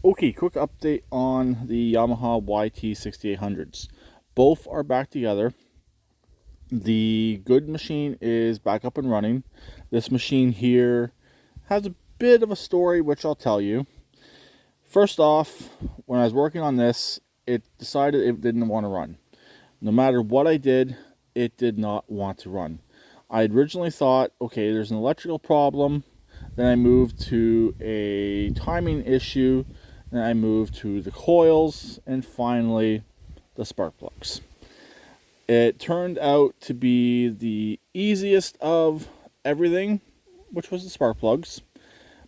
Okay, quick update on the Yamaha YT6800s. Both are back together. The good machine is back up and running. This machine here has a bit of a story, which I'll tell you. First off, when I was working on this, it decided it didn't want to run. No matter what I did, it did not want to run. I originally thought, okay, there's an electrical problem. Then I moved to a timing issue. Then I moved to the coils, and finally the spark plugs. It turned out to be the easiest of everything, which was the spark plugs.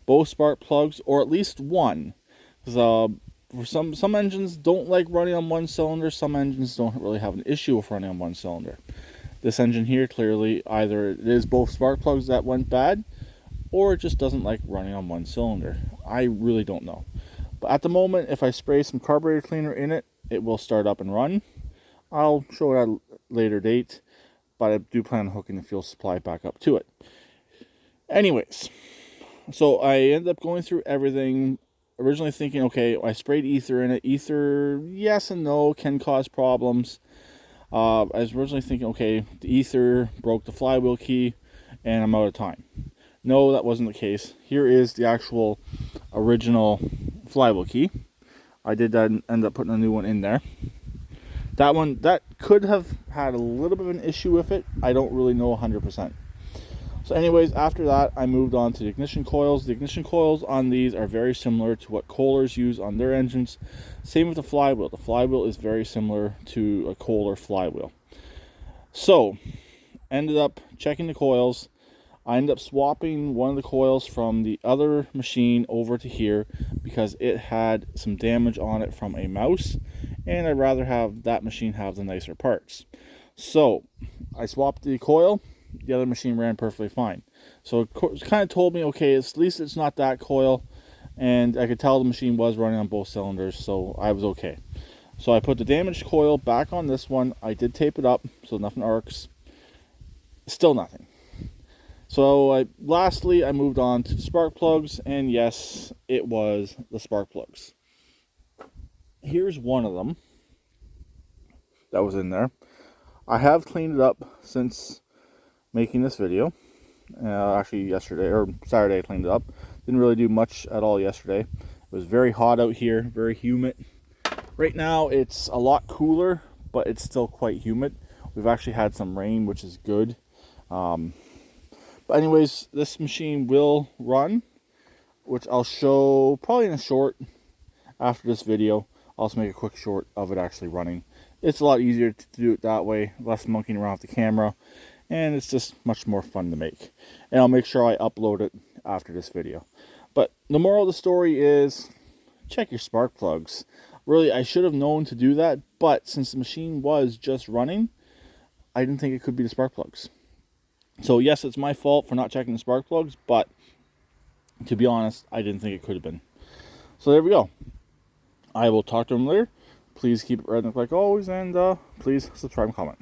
Both spark plugs, or at least one. Because for some engines don't like running on one cylinder. Some engines don't really have an issue with running on one cylinder. This engine here, clearly, either it is both spark plugs that went bad, or it just doesn't like running on one cylinder. I really don't know. But at the moment, if I spray some carburetor cleaner in it, it will start up and run. I'll show it at a later date, but I do plan on hooking the fuel supply back up to it. Anyways, so I ended up going through everything, originally thinking, okay, I sprayed ether in it. Ether, yes and no, can cause problems. I was originally thinking, okay, the ether broke the flywheel key, and I'm out of time. No, that wasn't the case. Here is the actual original flywheel key. I did end up putting a new one in there. That one, that could have had a little bit of an issue with it. I don't really know 100%. So anyways, after that, I moved on to the ignition coils. The ignition coils on these are very similar to what Kohlers use on their engines. Same with the flywheel. The flywheel is very similar to a Kohler flywheel. So, ended up checking the coils. I ended up swapping one of the coils from the other machine over to here because it had some damage on it from a mouse, and I'd rather have that machine have the nicer parts. So I swapped the coil. The other machine ran perfectly fine. So it kind of told me, okay, at least it's not that coil, and I could tell the machine was running on both cylinders, so I was okay. So I put the damaged coil back on this one. I did tape it up so nothing arcs. Still nothing. So lastly, I moved on to the spark plugs, and yes, it was the spark plugs. Here's one of them that was in there. I have cleaned it up since making this video. Actually, yesterday or Saturday, I cleaned it up. Didn't really do much at all yesterday. It was very hot out here, very humid. Right now, it's a lot cooler, but it's still quite humid. We've actually had some rain, which is good. But anyways, this machine will run, which I'll show probably in a short after this video. I'll also make a quick short of it actually running. It's a lot easier to do it that way, less monkeying around with the camera, and it's just much more fun to make. And I'll make sure I upload it after this video. But the moral of the story is, check your spark plugs. Really, I should have known to do that, but since the machine was just running, I didn't think it could be the spark plugs. So yes, it's my fault for not checking the spark plugs, but to be honest, I didn't think it could have been. So there we go. I will talk to them later. Please keep it redneck like always, and please subscribe and comment.